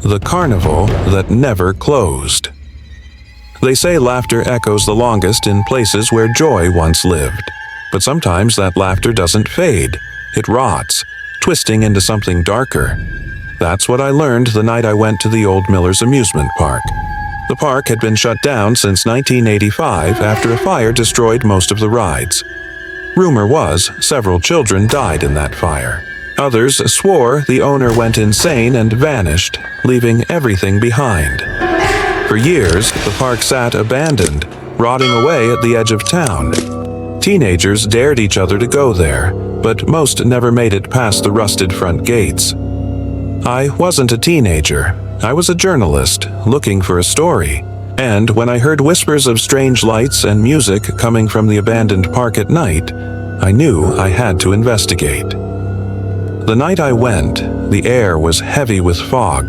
The Carnival That Never Closed. They say laughter echoes the longest in places where joy once lived. But sometimes that laughter doesn't fade. It rots, twisting into something darker. That's what I learned the night I went to the old Miller's amusement park. The park had been shut down since 1985 after a fire destroyed most of the rides. Rumor was several children died in that fire. Others swore the owner went insane and vanished, leaving everything behind. For years, the park sat abandoned, rotting away at the edge of town. Teenagers dared each other to go there, but most never made it past the rusted front gates. I wasn't a teenager. I was a journalist, looking for a story. And when I heard whispers of strange lights and music coming from the abandoned park at night, I knew I had to investigate. The night I went, the air was heavy with fog.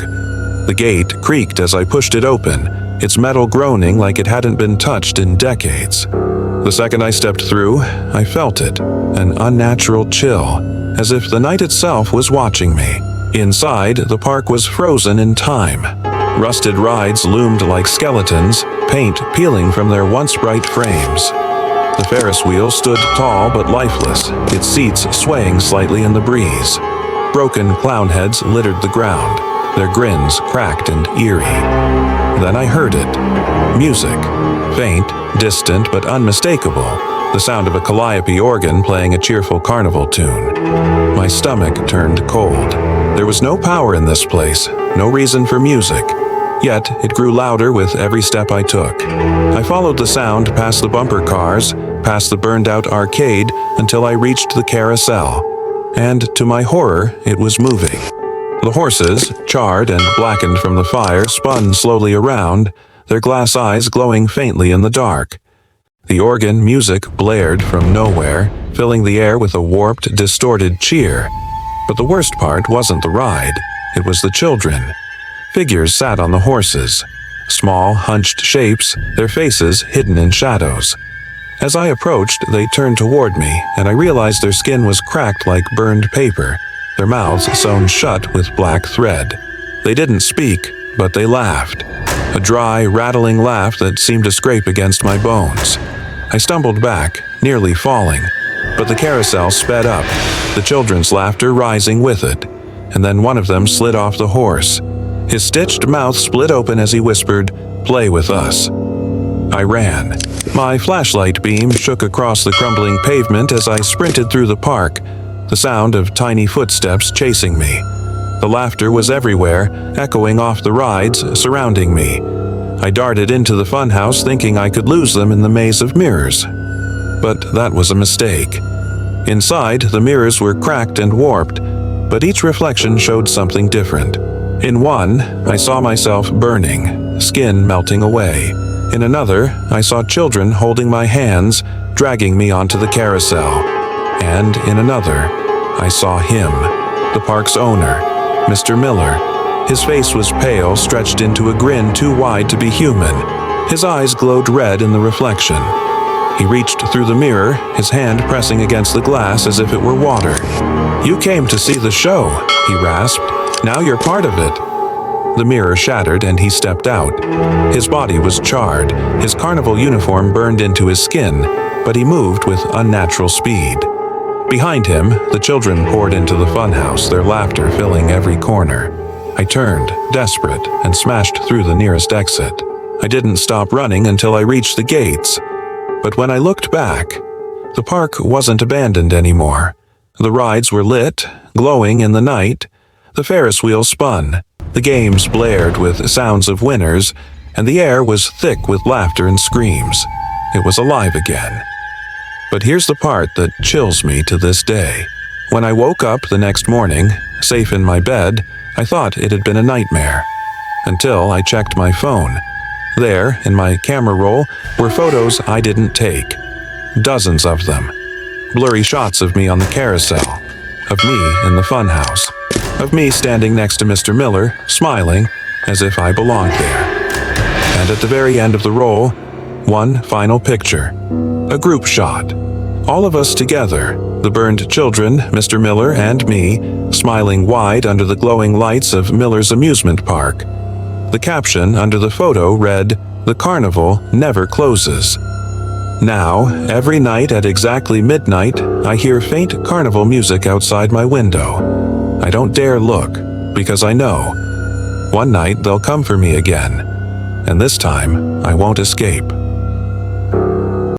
The gate creaked as I pushed it open, its metal groaning like it hadn't been touched in decades. The second I stepped through, I felt it, an unnatural chill, as if the night itself was watching me. Inside, the park was frozen in time. Rusted rides loomed like skeletons, paint peeling from their once bright frames. The Ferris wheel stood tall but lifeless, its seats swaying slightly in the breeze. Broken clown heads littered the ground, their grins cracked and eerie. Then I heard it. Music. Faint, distant, but unmistakable. The sound of a calliope organ playing a cheerful carnival tune. My stomach turned cold. There was no power in this place, no reason for music. Yet, it grew louder with every step I took. I followed the sound past the bumper cars, past the burned-out arcade, until I reached the carousel. And, to my horror, it was moving. The horses, charred and blackened from the fire, spun slowly around, their glass eyes glowing faintly in the dark. The organ music blared from nowhere, filling the air with a warped, distorted cheer. But the worst part wasn't the ride, it was the children. Figures sat on the horses, small, hunched shapes, their faces hidden in shadows. As I approached, they turned toward me, and I realized their skin was cracked like burned paper, their mouths sewn shut with black thread. They didn't speak, but they laughed. A dry, rattling laugh that seemed to scrape against my bones. I stumbled back, nearly falling, but the carousel sped up, the children's laughter rising with it, and then one of them slid off the horse. His stitched mouth split open as he whispered, "Play with us." I ran. My flashlight beam shook across the crumbling pavement as I sprinted through the park, the sound of tiny footsteps chasing me. The laughter was everywhere, echoing off the rides, surrounding me. I darted into the funhouse thinking I could lose them in the maze of mirrors. But that was a mistake. Inside, the mirrors were cracked and warped, but each reflection showed something different. In one, I saw myself burning, skin melting away. In another, I saw children holding my hands, dragging me onto the carousel. And in another, I saw him, the park's owner, Mr. Miller. His face was pale, stretched into a grin too wide to be human. His eyes glowed red in the reflection. He reached through the mirror, his hand pressing against the glass as if it were water. "You came to see the show," he rasped. "Now you're part of it." The mirror shattered and he stepped out. His body was charred, his carnival uniform burned into his skin, but he moved with unnatural speed. Behind him, the children poured into the funhouse, their laughter filling every corner. I turned, desperate, and smashed through the nearest exit. I didn't stop running until I reached the gates. But when I looked back, the park wasn't abandoned anymore. The rides were lit, glowing in the night. The Ferris wheel spun. The games blared with sounds of winners, and the air was thick with laughter and screams. It was alive again. But here's the part that chills me to this day. When I woke up the next morning, safe in my bed, I thought it had been a nightmare. Until I checked my phone. There, in my camera roll, were photos I didn't take. Dozens of them. Blurry shots of me on the carousel. Of me in the funhouse. Of me standing next to Mr. Miller, smiling, as if I belonged there. And at the very end of the roll, one final picture. A group shot. All of us together, the burned children, Mr. Miller and me, smiling wide under the glowing lights of Miller's amusement park. The caption under the photo read, "The Carnival Never Closes." Now, every night at exactly midnight, I hear faint carnival music outside my window. I don't dare look, because I know one night they'll come for me again, and this time I won't escape.